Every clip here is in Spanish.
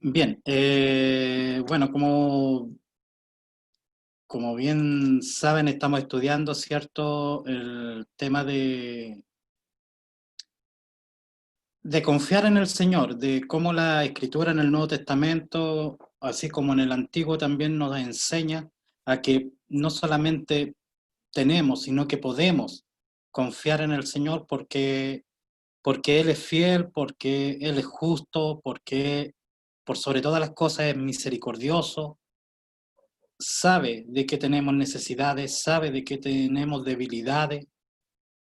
Bien, bueno, como bien saben, estamos estudiando, ¿cierto?, el tema de confiar en el Señor, de cómo la Escritura en el Nuevo Testamento, así como en el Antiguo, también nos enseña a que no solamente tenemos, sino que podemos confiar en el Señor porque Él es fiel, porque Él es justo, porque por sobre todas las cosas es misericordioso, sabe de que tenemos necesidades, sabe de que tenemos debilidades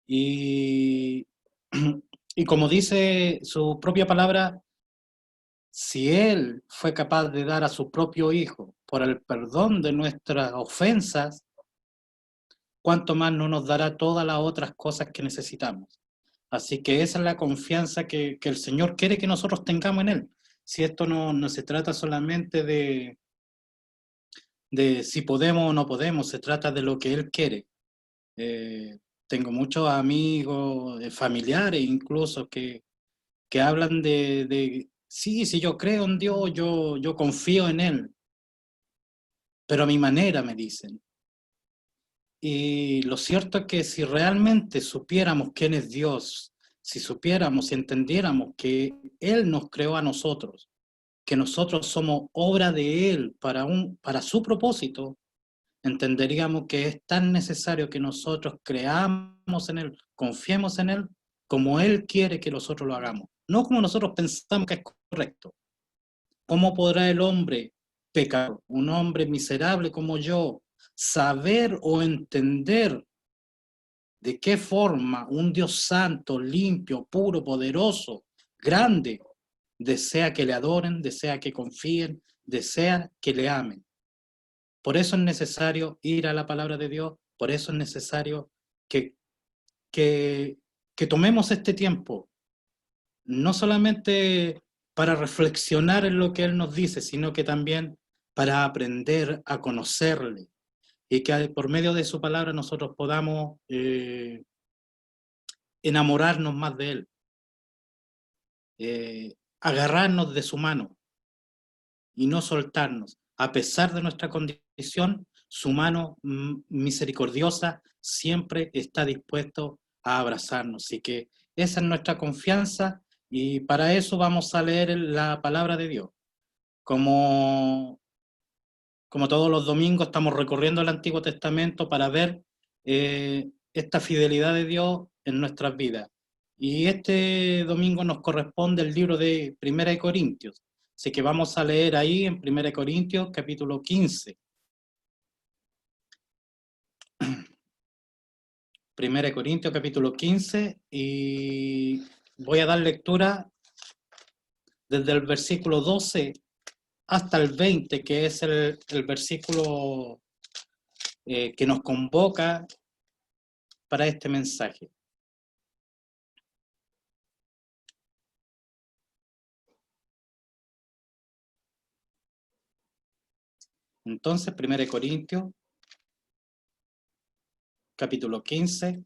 y, y como dice su propia palabra, si Él fue capaz de dar a su propio Hijo por el perdón de nuestras ofensas, ¿cuánto más no nos dará todas las otras cosas que necesitamos? Así que esa es la confianza que el Señor quiere que nosotros tengamos en Él. Si esto no se trata solamente de si podemos o no podemos, se trata de lo que Él quiere. Eh, Tengo muchos amigos, familiares incluso, que hablan sí, sí, yo creo en Dios, yo confío en Él, pero a mi manera me dicen. Y lo cierto es que si realmente supiéramos quién es Dios, si supiéramos y entendiéramos que Él nos creó a nosotros, que nosotros somos obra de Él para su propósito, entenderíamos que es tan necesario que nosotros creamos en Él, confiemos en Él, como Él quiere que nosotros lo hagamos, no como nosotros pensamos que es correcto. ¿Cómo podrá el hombre pecador, un hombre miserable como yo, saber o entender de qué forma un Dios santo, limpio, puro, poderoso, grande, desea que le adoren, desea que confíen, desea que le amen? Por eso es necesario ir a la palabra de Dios, por eso es necesario que, que, que tomemos este tiempo, no solamente para reflexionar en lo que Él nos dice, sino que también para aprender a conocerle y que por medio de su palabra nosotros podamos enamorarnos más de Él, agarrarnos de su mano y no soltarnos. A pesar de nuestra condición, su mano misericordiosa siempre está dispuesto a abrazarnos. Así que esa es nuestra confianza y para eso vamos a leer la palabra de Dios. Como, como todos los domingos estamos recorriendo el Antiguo Testamento para ver esta fidelidad de Dios en nuestras vidas. Y este domingo nos corresponde el libro de Primera de Corintios. Así que vamos a leer ahí en Primera de Corintios capítulo 15. Primera de Corintios capítulo 15 y voy a dar lectura desde el versículo 12 hasta el 20, que es el versículo que nos convoca para este mensaje. Entonces, 1 Corintios, capítulo 15,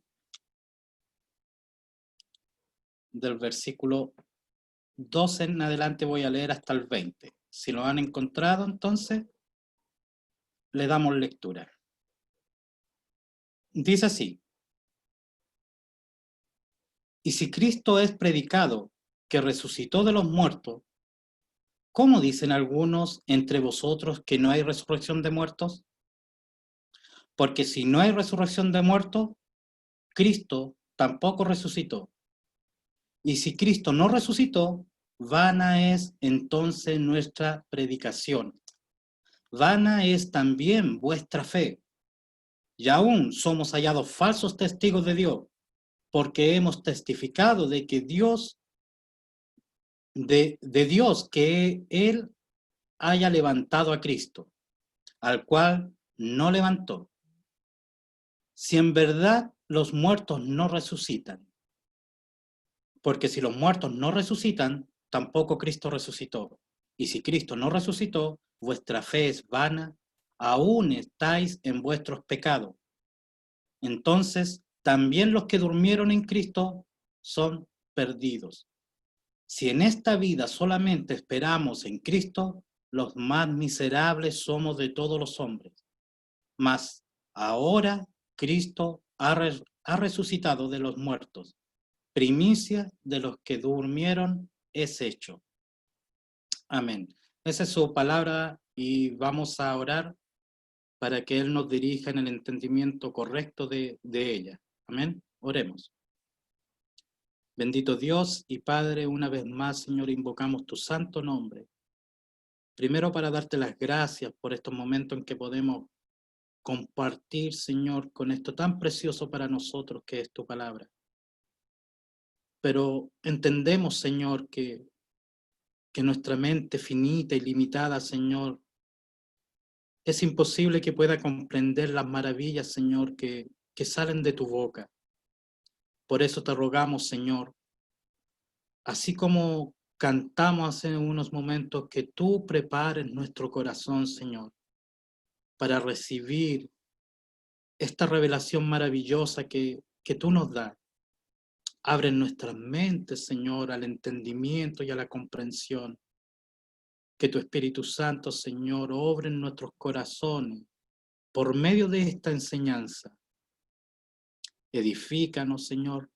del versículo 12 en adelante voy a leer hasta el 20. Si lo han encontrado, entonces, le damos lectura. Dice así: y si Cristo es predicado que resucitó de los muertos, ¿cómo dicen algunos entre vosotros que no hay resurrección de muertos? Porque si no hay resurrección de muertos, Cristo tampoco resucitó. Y si Cristo no resucitó, vana es entonces nuestra predicación. Vana es también vuestra fe. Y aún somos hallados falsos testigos de Dios, porque hemos testificado de que Dios, de Dios, que Él haya levantado a Cristo, al cual no levantó. Si en verdad los muertos no resucitan, porque si los muertos no resucitan, tampoco Cristo resucitó. Y si Cristo no resucitó, vuestra fe es vana, aún estáis en vuestros pecados. Entonces, también los que durmieron en Cristo son perdidos. Si en esta vida solamente esperamos en Cristo, los más miserables somos de todos los hombres. Mas ahora Cristo ha resucitado de los muertos. Primicia de los que durmieron es hecho. Amén. Esa es su palabra y vamos a orar para que Él nos dirija en el entendimiento correcto de ella. Amén. Oremos. Bendito Dios y Padre, una vez más, Señor, invocamos tu santo nombre. Primero para darte las gracias por estos momentos en que podemos compartir, Señor, con esto tan precioso para nosotros que es tu palabra. Pero entendemos, Señor, que nuestra mente finita y limitada, Señor, es imposible que pueda comprender las maravillas, Señor, que salen de tu boca. Por eso te rogamos, Señor, así como cantamos hace unos momentos, que tú prepares nuestro corazón, Señor, para recibir esta revelación maravillosa que tú nos das. Abre nuestras mentes, Señor, al entendimiento y a la comprensión. Que tu Espíritu Santo, Señor, obre en nuestros corazones por medio de esta enseñanza. Edifícanos, Señor.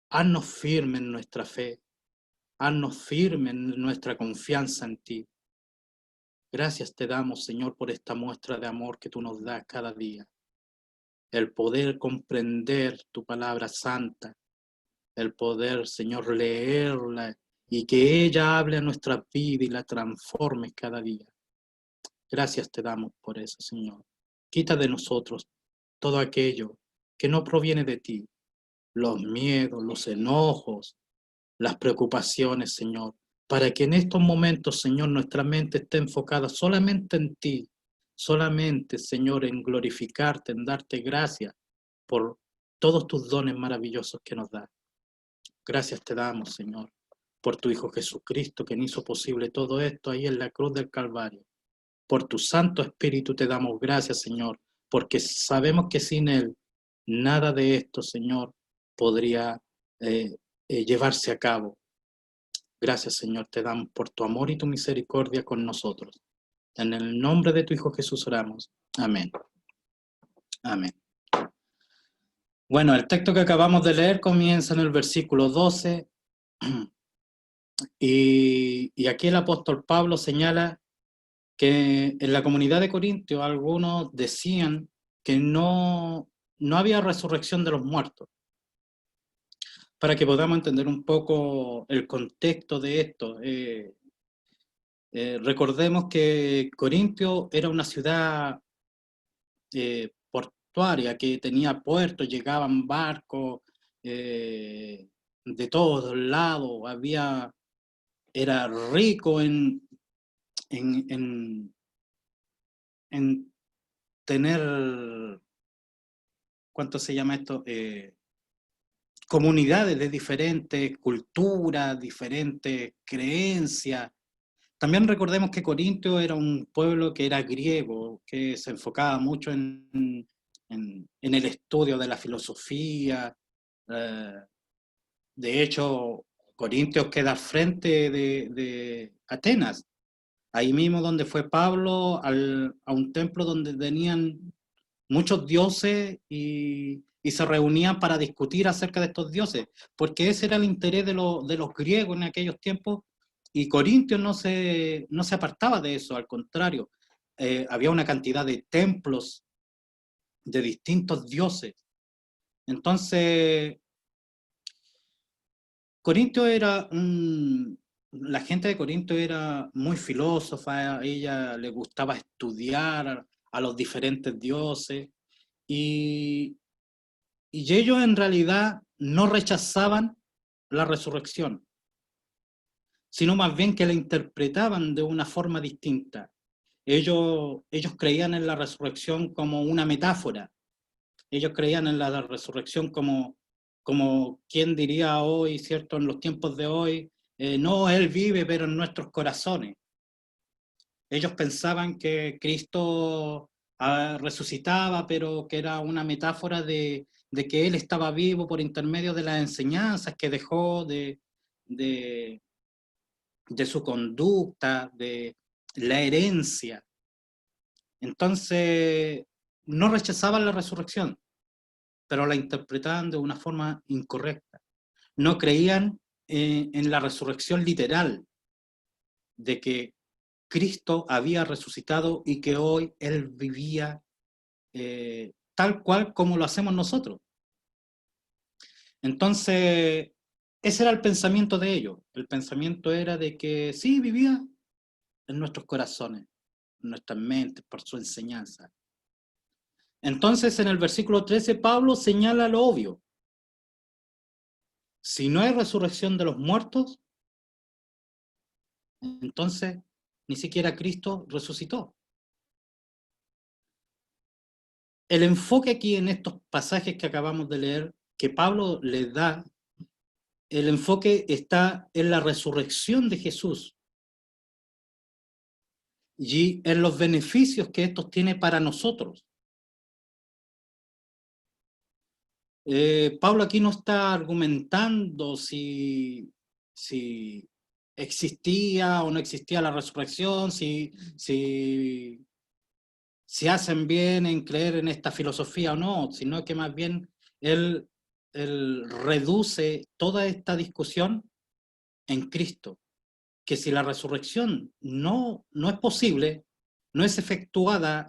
Haznos firmes en nuestra fe. Haznos firmes en nuestra confianza en ti. Gracias te damos, Señor, por esta muestra de amor que tú nos das cada día. El poder comprender tu palabra santa. El poder, Señor, leerla y que ella hable a nuestra vida y la transforme cada día. Gracias te damos por eso, Señor. Quita de nosotros todo aquello que no proviene de ti, los miedos, los enojos, las preocupaciones, Señor, para que en estos momentos, Señor, nuestra mente esté enfocada solamente en ti, solamente, Señor, en glorificarte, en darte gracias por todos tus dones maravillosos que nos das. Gracias te damos, Señor, por tu Hijo Jesucristo, quien hizo posible todo esto ahí en la cruz del Calvario. Por tu Santo Espíritu te damos gracias, Señor, porque sabemos que sin Él nada de esto, Señor, podría llevarse a cabo. Gracias, Señor, te damos por tu amor y tu misericordia con nosotros. En el nombre de tu Hijo Jesús oramos. Amén. Amén. Bueno, el texto que acabamos de leer comienza en el versículo 12 y aquí el apóstol Pablo señala que en la comunidad de Corintios algunos decían que no había resurrección de los muertos. Para que podamos entender un poco el contexto de esto, recordemos que Corintio era una ciudad portuaria que tenía puertos, llegaban barcos de todos lados, era rico en tener, ¿cuánto se llama esto? Comunidades de diferentes culturas, diferentes creencias. También recordemos que Corintio era un pueblo que era griego, que se enfocaba mucho en el estudio de la filosofía. De hecho, Corintios queda al frente de Atenas, ahí mismo donde fue Pablo, a un templo donde tenían muchos dioses y se reunían para discutir acerca de estos dioses, porque ese era el interés de los griegos en aquellos tiempos, y Corintios no se apartaba de eso, al contrario, había una cantidad de templos de distintos dioses. Entonces, la gente de Corinto era muy filósofa, a ella le gustaba estudiar a los diferentes dioses, y ellos en realidad no rechazaban la resurrección, sino más bien que la interpretaban de una forma distinta. Ellos creían en la resurrección como una metáfora. Ellos creían en la resurrección como quien diría hoy, ¿cierto? En los tiempos de hoy, no, Él vive, pero en nuestros corazones. Ellos pensaban que Cristo resucitaba, pero que era una metáfora de que Él estaba vivo por intermedio de las enseñanzas que dejó, de de su conducta, de la herencia. Entonces, no rechazaban la resurrección, pero la interpretaban de una forma incorrecta. No creían en la resurrección literal, de que Cristo había resucitado y que hoy Él vivía tal cual como lo hacemos nosotros. Entonces, ese era el pensamiento de ellos. El pensamiento era de que sí, vivía en nuestros corazones, en nuestras mentes, por su enseñanza. Entonces, en el versículo 13, Pablo señala lo obvio. Si no hay resurrección de los muertos, entonces ni siquiera Cristo resucitó. El enfoque aquí en estos pasajes que acabamos de leer, que Pablo les da, el enfoque está en la resurrección de Jesús y en los beneficios que esto tiene para nosotros. Pablo aquí no está argumentando si existía o no existía la resurrección, si hacen bien en creer en esta filosofía o no, sino que más bien él reduce toda esta discusión en Cristo, que si la resurrección no es posible, no es efectuada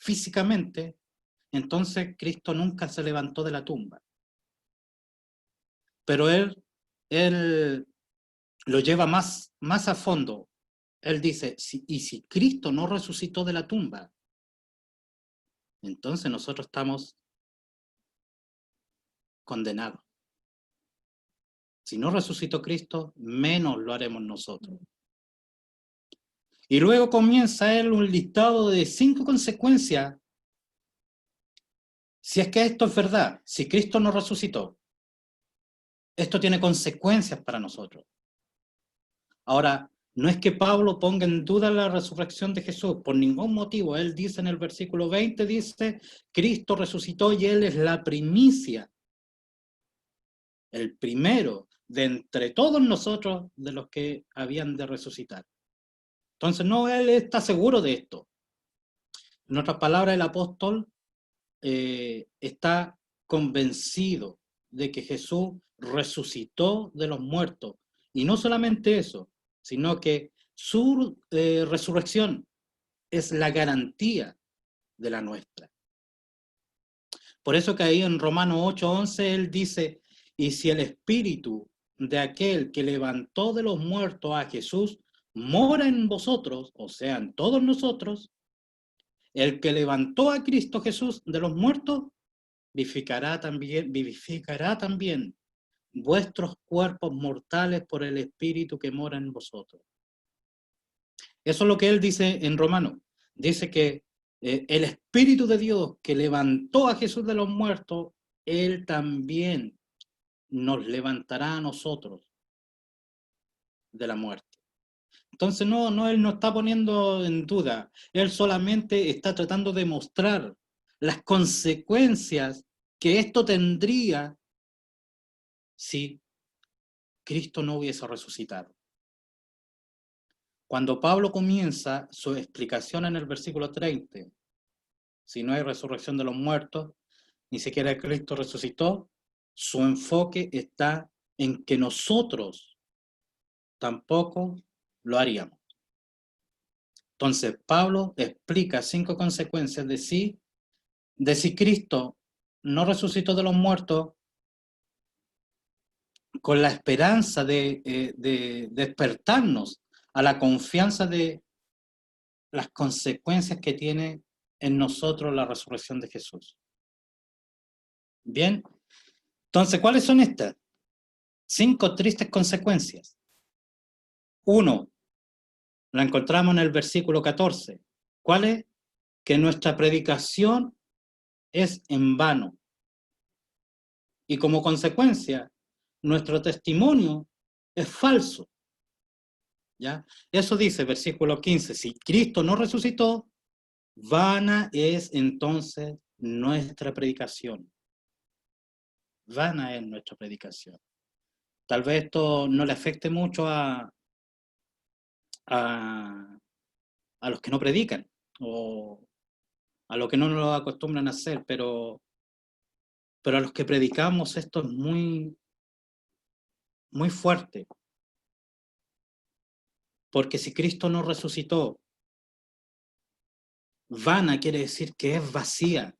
físicamente, entonces Cristo nunca se levantó de la tumba. Pero él lo lleva más a fondo. Él dice, y si Cristo no resucitó de la tumba, entonces nosotros estamos condenados. Si no resucitó Cristo, menos lo haremos nosotros. Y luego comienza él un listado de 5 consecuencias. Si es que esto es verdad, si Cristo no resucitó, esto tiene consecuencias para nosotros. Ahora, no es que Pablo ponga en duda la resurrección de Jesús, por ningún motivo. Él dice en el versículo 20, dice, Cristo resucitó y Él es la primicia, el primero de entre todos nosotros de los que habían de resucitar. Entonces, no, Él está seguro de esto. En otras palabras, el apóstol está convencido de que Jesús resucitó de los muertos. Y no solamente eso, sino que su resurrección es la garantía de la nuestra. Por eso que ahí en Romanos 8:11 él dice, y si el espíritu de aquel que levantó de los muertos a Jesús mora en vosotros, o sea, en todos nosotros, el que levantó a Cristo Jesús de los muertos vivificará también vuestros cuerpos mortales por el Espíritu que mora en vosotros. Eso es lo que él dice en Romanos. Dice que el Espíritu de Dios que levantó a Jesús de los muertos, Él también nos levantará a nosotros de la muerte. Entonces Él no está poniendo en duda, Él solamente está tratando de mostrar las consecuencias que esto tendría si Cristo no hubiese resucitado. Cuando Pablo comienza su explicación en el versículo 30, si no hay resurrección de los muertos, ni siquiera Cristo resucitó, su enfoque está en que nosotros tampoco lo haríamos. Entonces, Pablo explica 5 consecuencias de si Cristo no resucitó de los muertos, con la esperanza de despertarnos a la confianza de las consecuencias que tiene en nosotros la resurrección de Jesús. Bien, entonces, ¿cuáles son estas? 5 tristes consecuencias. 1, la encontramos en el versículo 14. ¿Cuál es? Que nuestra predicación es en vano. Y como consecuencia, nuestro testimonio es falso. ¿Ya? Eso dice versículo 15. Si Cristo no resucitó, vana es entonces nuestra predicación. Vana es nuestra predicación. Tal vez esto no le afecte mucho a a, a los que no predican o a los que no lo acostumbran a hacer, pero a los que predicamos esto es muy, muy fuerte, porque si Cristo no resucitó, vana quiere decir que es vacía.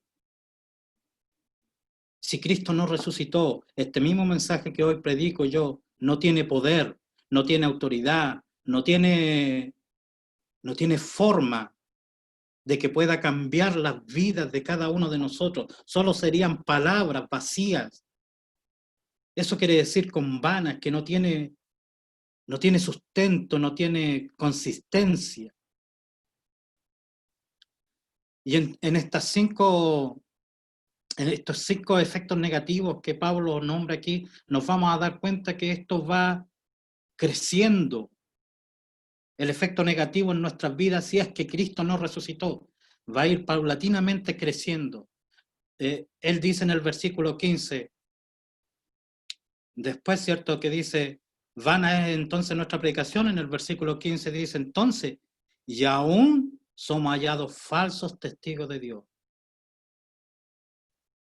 Si Cristo no resucitó, este mismo mensaje que hoy predico yo no tiene poder, no tiene autoridad, no tiene forma de que pueda cambiar las vidas de cada uno de nosotros. Solo serían palabras vacías. Eso quiere decir con vanas, que no tiene sustento, no tiene consistencia. Y en estos 5 efectos negativos que Pablo nombra aquí, nos vamos a dar cuenta que esto va creciendo. El efecto negativo en nuestras vidas, si es que Cristo no resucitó, va a ir paulatinamente creciendo. Él dice en el versículo 15, después, ¿cierto? Que dice, vana es entonces nuestra predicación. En el versículo 15 dice, entonces, y aún somos hallados falsos testigos de Dios.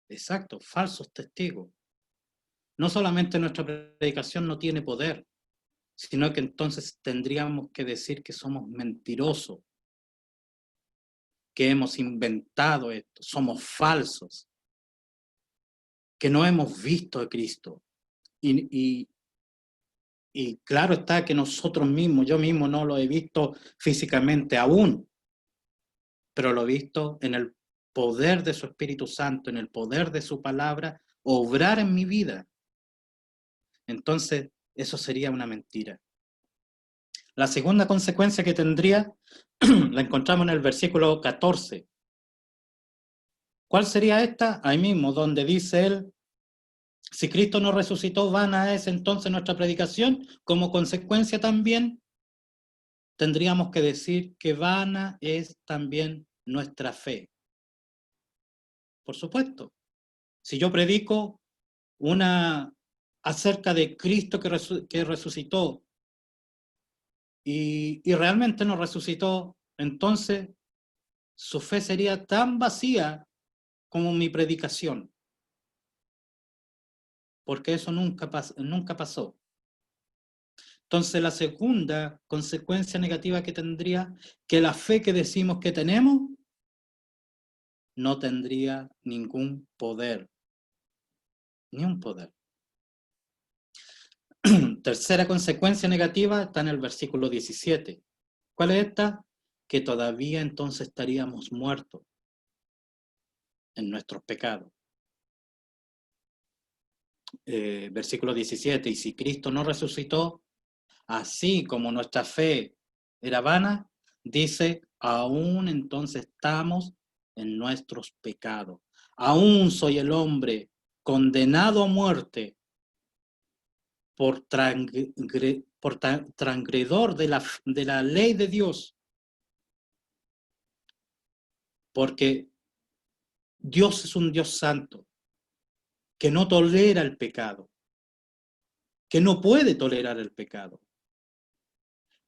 Exacto, falsos testigos. No solamente nuestra predicación no tiene poder, sino que entonces tendríamos que decir que somos mentirosos, que hemos inventado esto, somos falsos, que no hemos visto a Cristo. Y claro está que nosotros mismos, yo mismo no lo he visto físicamente aún, pero lo he visto en el poder de su Espíritu Santo, en el poder de su palabra, obrar en mi vida. Entonces, eso sería una mentira. La segunda consecuencia que tendría la encontramos en el versículo 14. ¿Cuál sería esta? Ahí mismo, donde dice él, si Cristo no resucitó, vana es entonces nuestra predicación. Como consecuencia también tendríamos que decir que vana es también nuestra fe. Por supuesto, si yo predico acerca de Cristo que resucitó y realmente no resucitó, entonces su fe sería tan vacía como mi predicación, porque eso nunca pasó. Entonces la segunda consecuencia negativa que tendría, que la fe que decimos que tenemos no tendría ningún poder, ni un poder. Tercera consecuencia negativa está en el versículo 17. ¿Cuál es esta? Que todavía entonces estaríamos muertos en nuestros pecados. Versículo 17, y si Cristo no resucitó, así como nuestra fe era vana, dice, aún entonces estamos en nuestros pecados. Aún soy el hombre condenado a muerte por transgredor de la ley de Dios, porque Dios es un Dios santo, que no tolera el pecado, que no puede tolerar el pecado.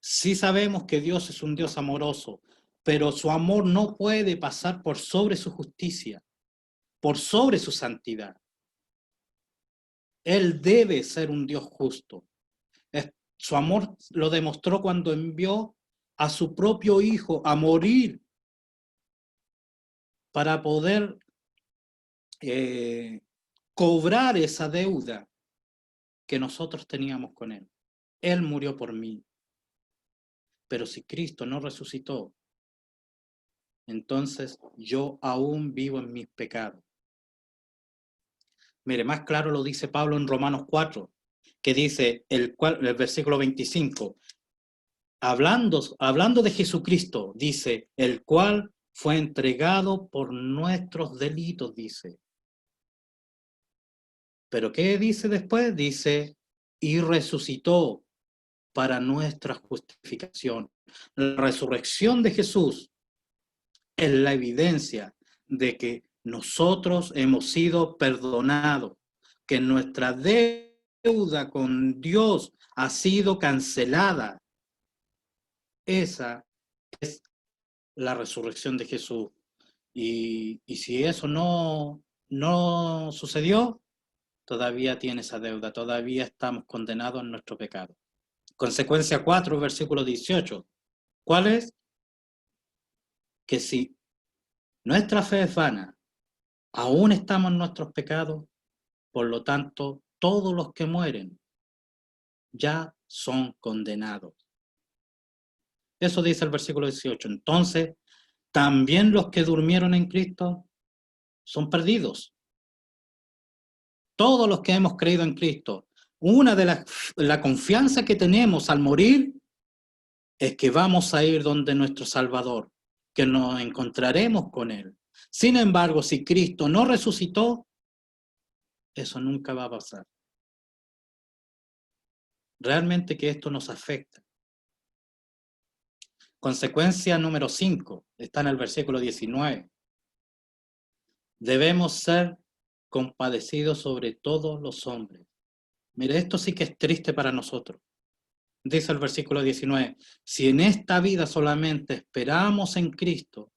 Sí sabemos que Dios es un Dios amoroso, pero su amor no puede pasar por sobre su justicia, por sobre su santidad. Él debe ser un Dios justo. Su amor lo demostró cuando envió a su propio Hijo a morir para poder cobrar esa deuda que nosotros teníamos con Él. Él murió por mí. Pero si Cristo no resucitó, entonces yo aún vivo en mis pecados. Mire, más claro lo dice Pablo en Romanos 4, que dice el versículo 25, hablando de Jesucristo, dice, el cual fue entregado por nuestros delitos, dice. ¿Pero qué dice después? Dice, y resucitó para nuestra justificación. La resurrección de Jesús es la evidencia de que nosotros hemos sido perdonados, que nuestra deuda con Dios ha sido cancelada. Esa es la resurrección de Jesús. Y si eso no sucedió, todavía tiene esa deuda, todavía estamos condenados en nuestro pecado. Consecuencia 4, versículo 18. ¿Cuál es? Que si nuestra fe es vana, aún estamos en nuestros pecados, por lo tanto, todos los que mueren ya son condenados. Eso dice el versículo 18. Entonces, también los que durmieron en Cristo son perdidos. Todos los que hemos creído en Cristo. Una de la confianza que tenemos al morir es que vamos a ir donde nuestro Salvador, que nos encontraremos con Él. Sin embargo, si Cristo no resucitó, eso nunca va a pasar. Realmente que esto nos afecta. Consecuencia número 5, está en el versículo 19. Debemos ser compadecidos sobre todos los hombres. Mire, esto sí que es triste para nosotros. Dice el versículo 19, si en esta vida solamente esperamos en Cristo,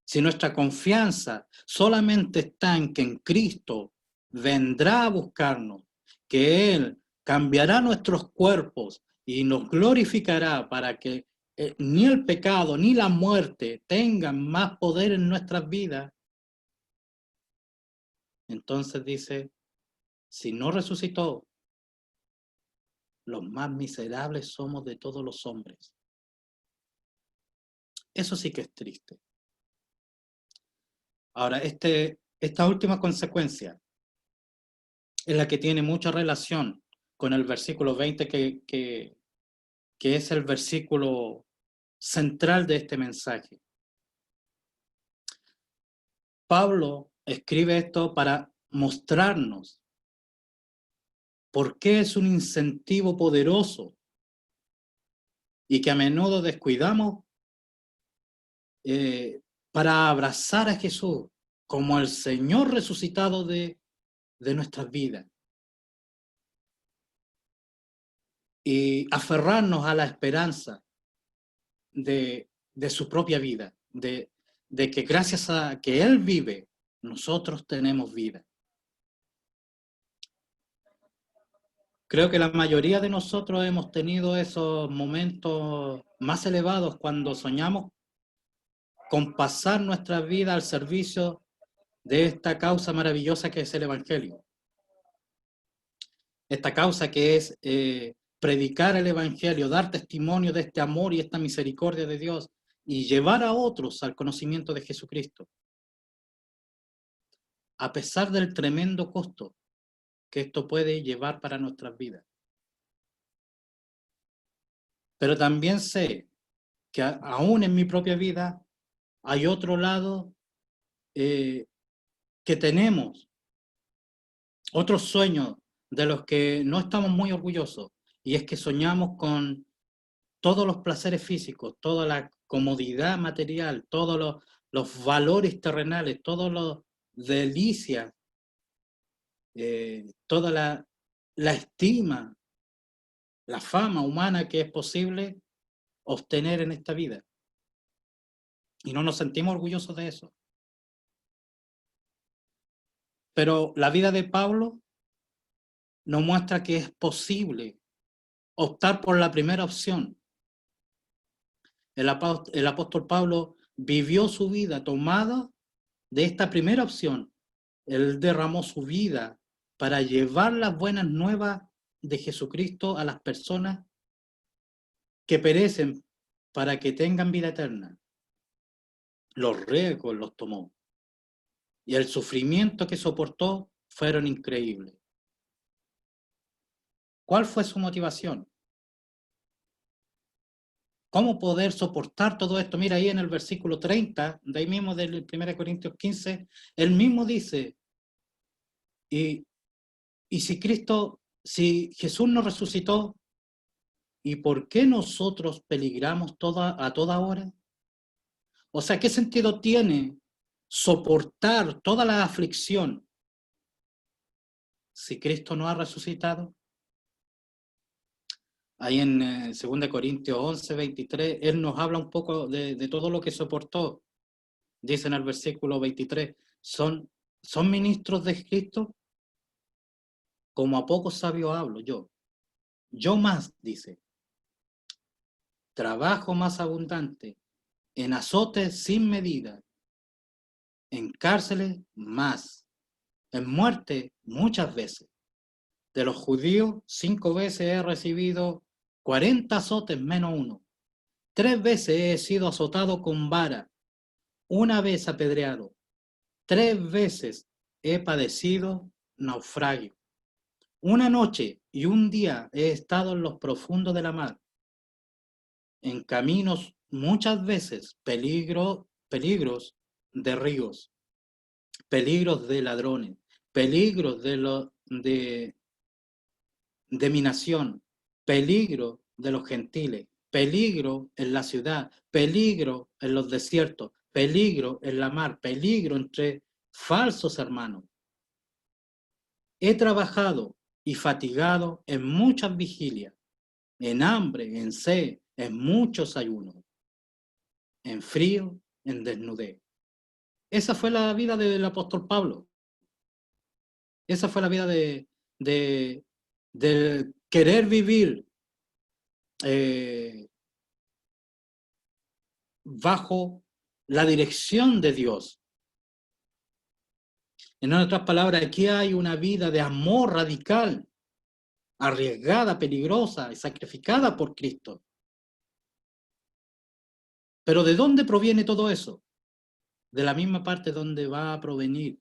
si nuestra confianza solamente está en que en Cristo vendrá a buscarnos, que Él cambiará nuestros cuerpos y nos glorificará para que ni el pecado ni la muerte tengan más poder en nuestras vidas, entonces dice, si no resucitó, los más miserables somos de todos los hombres. Eso sí que es triste. Ahora, esta última consecuencia es la que tiene mucha relación con el versículo 20 que es el versículo central de este mensaje. Pablo escribe esto para mostrarnos por qué es un incentivo poderoso y que a menudo descuidamos para abrazar a Jesús como el Señor resucitado de nuestras vidas y aferrarnos a la esperanza de su propia vida, de que gracias a que Él vive, nosotros tenemos vida. Creo que la mayoría de nosotros hemos tenido esos momentos más elevados cuando soñamos con pasar nuestra vida al servicio de esta causa maravillosa que es el Evangelio. Esta causa que es predicar el Evangelio, dar testimonio de este amor y esta misericordia de Dios y llevar a otros al conocimiento de Jesucristo. A pesar del tremendo costo que esto puede llevar para nuestras vidas. Pero también sé que aún en mi propia vida hay otro lado que tenemos, otros sueños de los que no estamos muy orgullosos, y es que soñamos con todos los placeres físicos, toda la comodidad material, todos los valores terrenales, todas las delicias, toda la estima, la fama humana que es posible obtener en esta vida. Y no nos sentimos orgullosos de eso. Pero la vida de Pablo nos muestra que es posible optar por la primera opción. El apóstol Pablo vivió su vida tomada de esta primera opción. Él derramó su vida para llevar las buenas nuevas de Jesucristo a las personas que perecen para que tengan vida eterna. Los riesgos los tomó. Y el sufrimiento que soportó fueron increíbles. ¿Cuál fue su motivación? ¿Cómo poder soportar todo esto? Mira ahí en el versículo 30, de ahí mismo del 1 Corintios 15, él mismo dice, y si Jesús nos resucitó, ¿y por qué nosotros peligramos a toda hora? O sea, ¿qué sentido tiene soportar toda la aflicción si Cristo no ha resucitado? ahí en 2 Corintios 11, 23, él nos habla un poco de todo lo que soportó. Dice en el versículo 23, son ministros de Cristo, como a pocos sabios hablo yo. Yo más, dice, trabajo más abundante, en azotes sin medida, en cárceles más, en muerte muchas veces. De los judíos, 5 veces he recibido 40 azotes menos uno. 3 veces he sido azotado con vara, 1 vez apedreado, 3 veces he padecido naufragio. 1 noche y 1 día he estado en los profundos de la mar. En caminos muchas veces peligros de ríos, peligros de ladrones, peligros de mi nación, peligro de los gentiles, peligro en la ciudad, peligro en los desiertos, peligro en la mar, peligro entre falsos hermanos. He trabajado y fatigado en muchas vigilias, en hambre, en sed, en muchos ayunos, en frío, en desnudez. Esa fue la vida del apóstol Pablo. Esa fue la vida de querer vivir bajo la dirección de Dios. En otras palabras, aquí hay una vida de amor radical, arriesgada, peligrosa y sacrificada por Cristo. Pero ¿de dónde proviene todo eso? De la misma parte donde va a provenir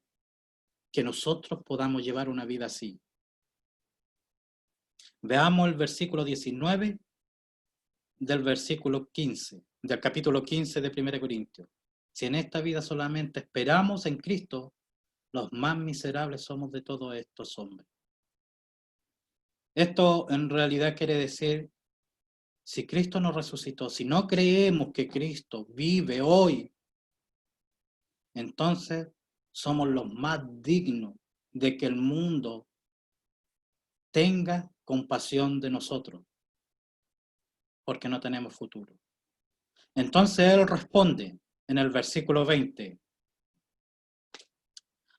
que nosotros podamos llevar una vida así. Veamos el versículo 19 del versículo 15, del capítulo 15 de 1 Corintios. Si en esta vida solamente esperamos en Cristo, los más miserables somos de todos estos hombres. Esto en realidad quiere decir, si Cristo nos resucitó, si no creemos que Cristo vive hoy, entonces somos los más dignos de que el mundo tenga compasión de nosotros, porque no tenemos futuro. Entonces él responde en el versículo 20,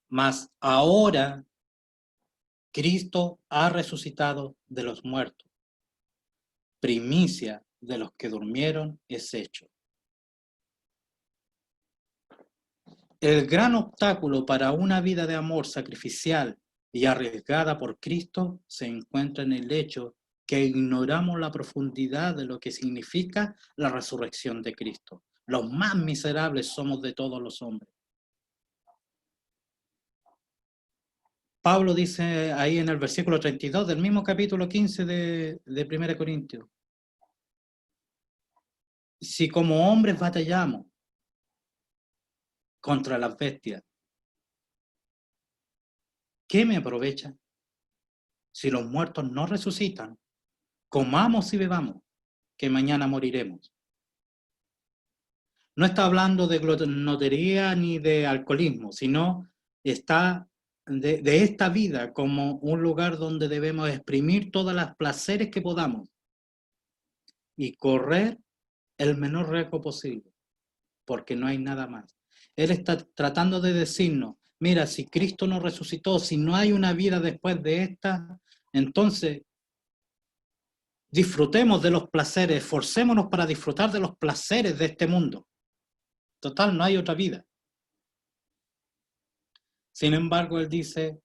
mas ahora Cristo ha resucitado de los muertos, primicia de los que durmieron es hecho. El gran obstáculo para una vida de amor sacrificial y arriesgada por Cristo se encuentra en el hecho que ignoramos la profundidad de lo que significa la resurrección de Cristo. Los más miserables somos de todos los hombres. Pablo dice ahí en el versículo 32 del mismo capítulo 15 de 1 Corintios, si como hombres batallamos contra las bestias, ¿qué me aprovecha? Si los muertos no resucitan, comamos y bebamos, que mañana moriremos. No está hablando de glotonería ni de alcoholismo, sino está de esta vida como un lugar donde debemos exprimir todos los placeres que podamos y correr el menor riesgo posible, porque no hay nada más. Él está tratando de decirnos, mira, si Cristo no resucitó, si no hay una vida después de esta, entonces disfrutemos de los placeres, esforcémonos para disfrutar de los placeres de este mundo. Total, no hay otra vida. Sin embargo, él dice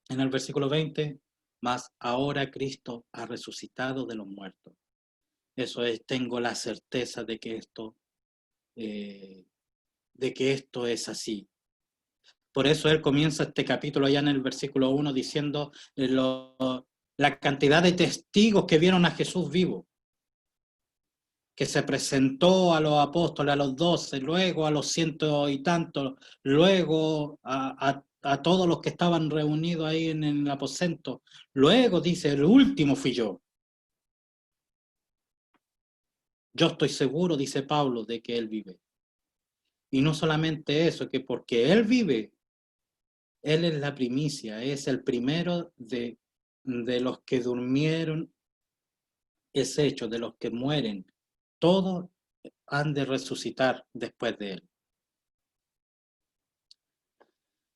en el versículo 20, mas ahora Cristo ha resucitado de los muertos. Eso es, tengo la certeza de que esto es así. Por eso él comienza este capítulo allá en el versículo 1 diciendo la cantidad de testigos que vieron a Jesús vivo, que se presentó a los apóstoles, a los 12, luego a los 100 y tantos, luego a todos los que estaban reunidos ahí en el aposento. Luego dice, el último fui yo. Yo estoy seguro, dice Pablo, de que él vive. Y no solamente eso, que porque él vive, él es la primicia, es el primero de los que durmieron es hecho de los que mueren, todos han de resucitar después de él.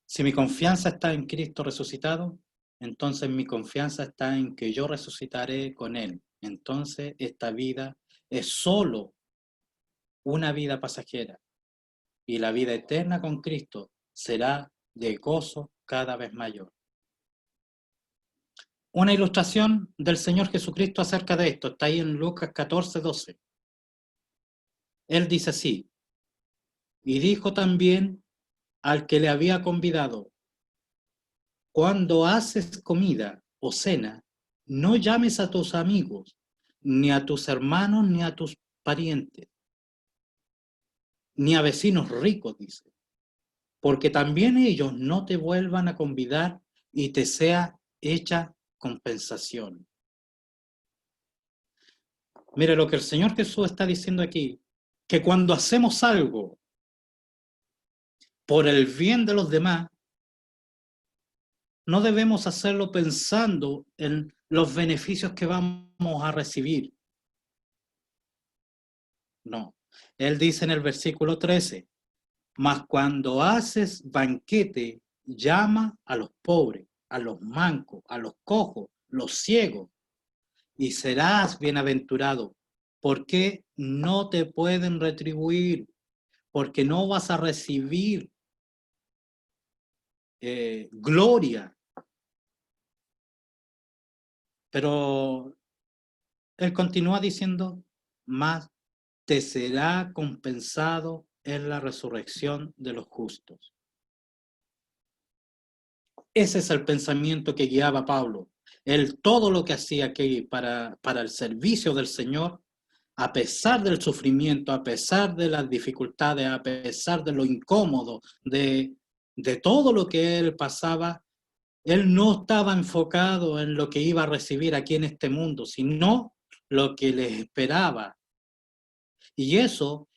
Si mi confianza está en Cristo resucitado, entonces mi confianza está en que yo resucitaré con él. Entonces esta vida es solo una vida pasajera y la vida eterna con Cristo será de gozo cada vez mayor. Una ilustración del Señor Jesucristo acerca de esto está ahí en Lucas 14:12. Él dice así: y dijo también al que le había convidado: cuando haces comida o cena, no llames a tus amigos, ni a tus hermanos, ni a tus parientes, ni a vecinos ricos, dice, porque también ellos no te vuelvan a convidar y te sea hecha compensación. Mire lo que el Señor Jesús está diciendo aquí, que cuando hacemos algo por el bien de los demás, no debemos hacerlo pensando en los beneficios que vamos a recibir. No. Él dice en el versículo 13, mas cuando haces banquete, llama a los pobres, a los mancos, a los cojos, los ciegos, y serás bienaventurado, porque no te pueden retribuir, porque no vas a recibir gloria. Pero él continúa diciendo, más te será compensado en la resurrección de los justos. Ese es el pensamiento que guiaba a Pablo. Él todo lo que hacía aquí para el servicio del Señor, a pesar del sufrimiento, a pesar de las dificultades, a pesar de lo incómodo, de todo lo que él pasaba, él no estaba enfocado en lo que iba a recibir aquí en este mundo, sino lo que les esperaba. Y eso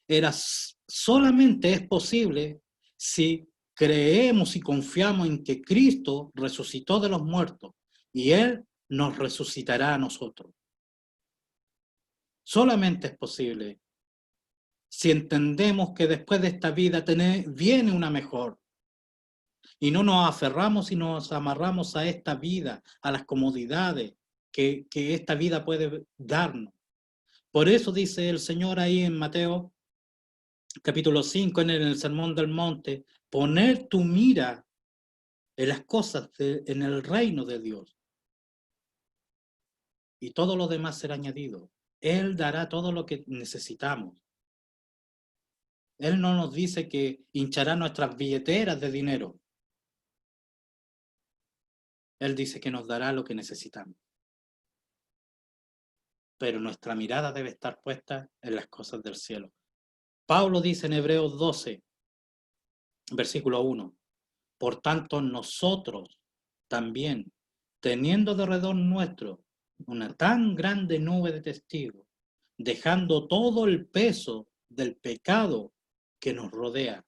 solamente es posible si creemos y confiamos en que Cristo resucitó de los muertos y Él nos resucitará a nosotros. Solamente es posible si entendemos que después de esta vida viene una mejor y no nos aferramos y nos amarramos a esta vida, a las comodidades que esta vida puede darnos. Por eso dice el Señor ahí en Mateo capítulo 5, en el Sermón del Monte, poner tu mira en las cosas en el reino de Dios. Y todo lo demás será añadido. Él dará todo lo que necesitamos. Él no nos dice que hinchará nuestras billeteras de dinero. Él dice que nos dará lo que necesitamos. Pero nuestra mirada debe estar puesta en las cosas del cielo. Pablo dice en Hebreos 12, versículo 1, por tanto nosotros también, teniendo de alrededor nuestro una tan grande nube de testigos, dejando todo el peso del pecado que nos rodea,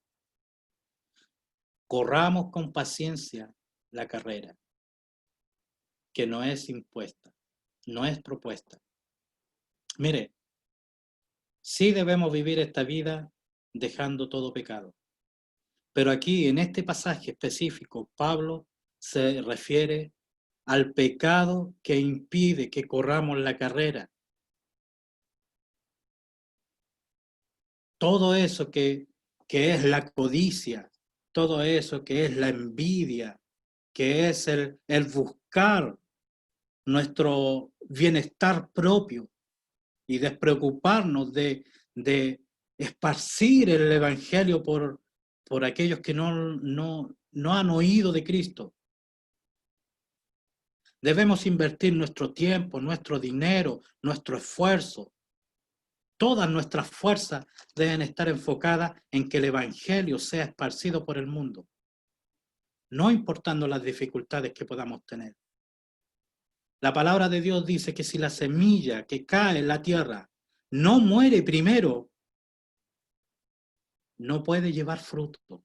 corramos con paciencia la carrera, que no es impuesta, no es propuesta. Mire, sí debemos vivir esta vida dejando todo pecado. Pero aquí, en este pasaje específico, Pablo se refiere al pecado que impide que corramos la carrera. Todo eso que es la codicia, todo eso que es la envidia, que es el buscar nuestro bienestar propio y despreocuparnos de esparcir el evangelio por aquellos que no han oído de Cristo. Debemos invertir nuestro tiempo, nuestro dinero, nuestro esfuerzo. Todas nuestras fuerzas deben estar enfocadas en que el evangelio sea esparcido por el mundo, no importando las dificultades que podamos tener. La palabra de Dios dice que si la semilla que cae en la tierra no muere primero, no puede llevar fruto.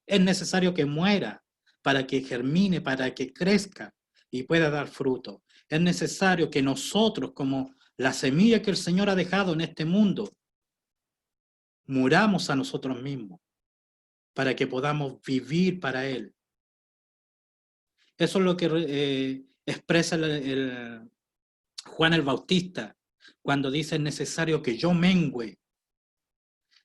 Es necesario que muera para que germine, para que crezca y pueda dar fruto. Es necesario que nosotros, como la semilla que el Señor ha dejado en este mundo, muramos a nosotros mismos para que podamos vivir para Él. Eso es lo que expresa Juan el Bautista cuando dice: es necesario que yo mengüe,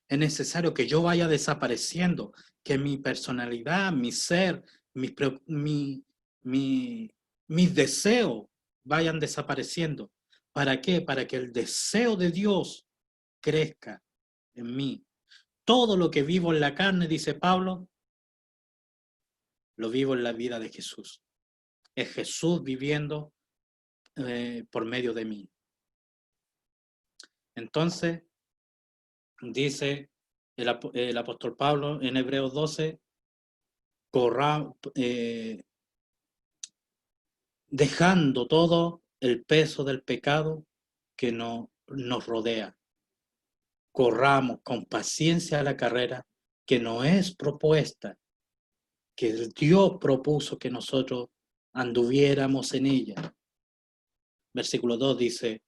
es necesario que yo vaya desapareciendo, que mi personalidad, mi ser, mis deseos vayan desapareciendo. ¿Para qué? Para que el deseo de Dios crezca en mí. Todo lo que vivo en la carne, dice Pablo, lo vivo en la vida de Jesús. Es Jesús viviendo por medio de mí. Entonces, dice el apóstol Pablo en Hebreos 12, dejando todo el peso del pecado que nos rodea. Corramos con paciencia la carrera que no es propuesta, que Dios propuso que nosotros anduviéramos en ella. Versículo 2 dice: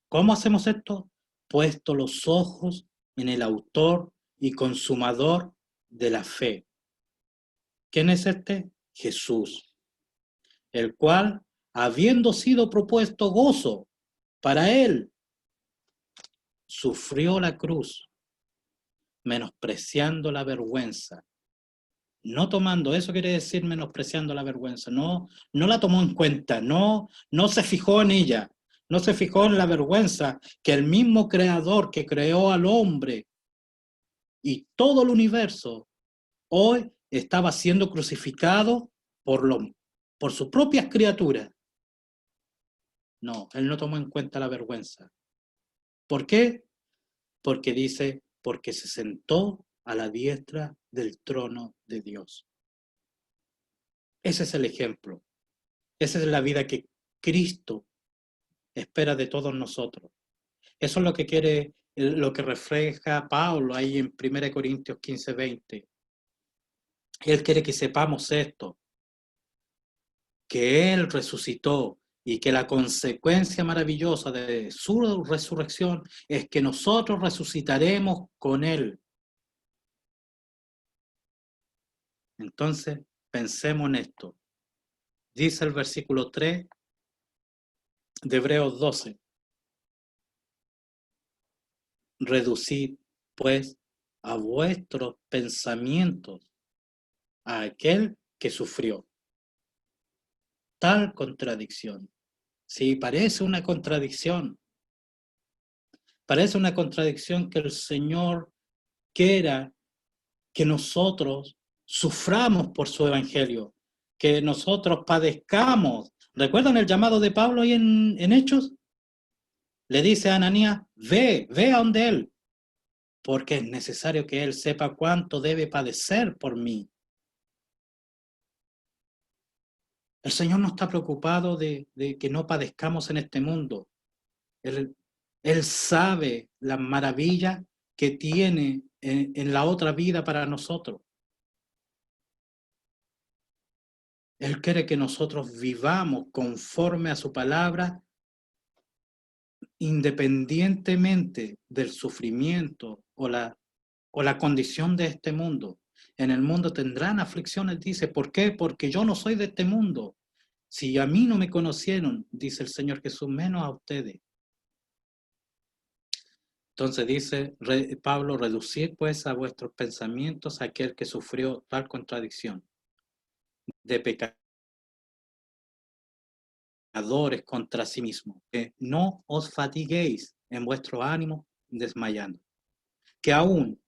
¿cómo hacemos esto? Puesto los ojos en el autor y consumador de la fe. ¿Quién es este? Jesús, el cual, habiendo sido propuesto gozo para él, sufrió la cruz, menospreciando la vergüenza. No tomando, eso quiere decir menospreciando la vergüenza, no la tomó en cuenta, no se fijó en ella, no se fijó en la vergüenza que el mismo creador que creó al hombre y todo el universo hoy estaba siendo crucificado por sus propias criaturas. No, él no tomó en cuenta la vergüenza. ¿Por qué? Porque dice, porque se sentó a la diestra del trono de Dios. Ese es el ejemplo. Esa es la vida que Cristo espera de todos nosotros. Eso es lo que quiere, lo que refleja Pablo ahí en 1 Corintios 15:20. Él quiere que sepamos esto, que Él resucitó y que la consecuencia maravillosa de su resurrección es que nosotros resucitaremos con Él. Entonces, pensemos en esto. Dice el versículo 3 de Hebreos 12. Reducid, pues, a vuestros pensamientos a aquel que sufrió. Tal contradicción. Sí, parece una contradicción. Parece una contradicción que el Señor quiera que nosotros suframos por su evangelio, que nosotros padezcamos. ¿Recuerdan el llamado de Pablo ahí en Hechos? Le dice a Ananías: ve a donde él, porque es necesario que él sepa cuánto debe padecer por mí. El Señor no está preocupado de que no padezcamos en este mundo. Él sabe la maravilla que tiene en la otra vida para nosotros. Él quiere que nosotros vivamos conforme a su palabra, independientemente del sufrimiento o la condición de este mundo. En el mundo tendrán aflicciones, dice. ¿Por qué? Porque yo no soy de este mundo. Si a mí no me conocieron, dice el Señor Jesús, menos a ustedes. Entonces dice Pablo: reducid pues a vuestros pensamientos a aquel que sufrió tal contradicción de pecadores contra sí mismo. Que no os fatiguéis en vuestro ánimo desmayando. Que aún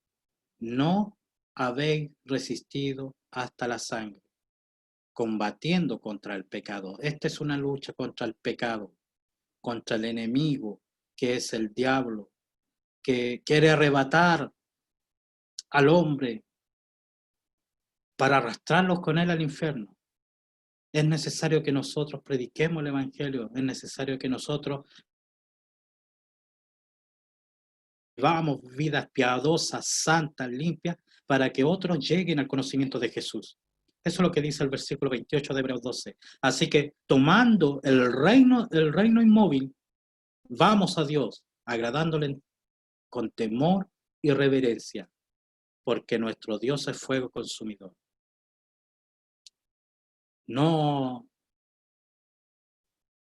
no habéis resistido hasta la sangre, combatiendo contra el pecado. Esta es una lucha contra el pecado, contra el enemigo, que es el diablo, que quiere arrebatar al hombre para arrastrarlos con él al infierno. Es necesario que nosotros prediquemos el evangelio, es necesario que nosotros vivamos vidas piadosas, santas, limpias, para que otros lleguen al conocimiento de Jesús. Eso es lo que dice el versículo 28 de Hebreos 12. Así que tomando el reino inmóvil, vamos a Dios, agradándole con temor y reverencia, porque nuestro Dios es fuego consumidor. No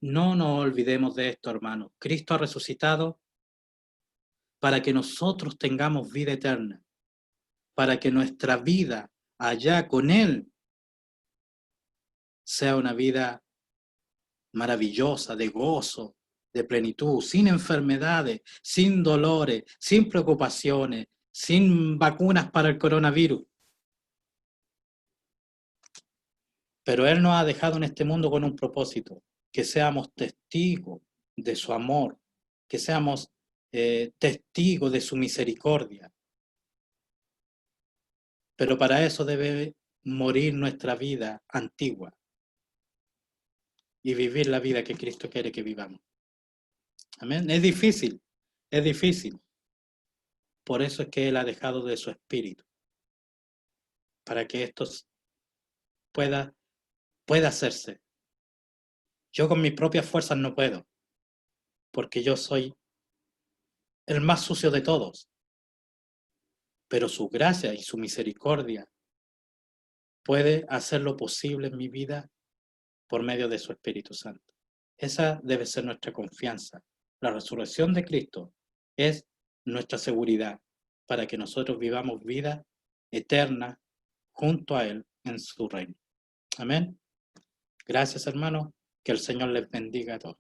nos olvidemos de esto, hermanos. Cristo ha resucitado para que nosotros tengamos vida eterna, para que nuestra vida allá con Él sea una vida maravillosa, de gozo, de plenitud, sin enfermedades, sin dolores, sin preocupaciones, sin vacunas para el coronavirus. Pero Él nos ha dejado en este mundo con un propósito, que seamos testigos de su amor, que seamos testigos de su misericordia. Pero para eso debe morir nuestra vida antigua y vivir la vida que Cristo quiere que vivamos. Amén. Es difícil, es difícil. Por eso es que Él ha dejado de su espíritu, para que esto pueda hacerse. Yo con mis propias fuerzas no puedo, porque yo soy el más sucio de todos. Pero su gracia y su misericordia puede hacer lo posible en mi vida por medio de su Espíritu Santo. Esa debe ser nuestra confianza. La resurrección de Cristo es nuestra seguridad para que nosotros vivamos vida eterna junto a Él en su reino. Amén. Gracias, hermanos. Que el Señor les bendiga a todos.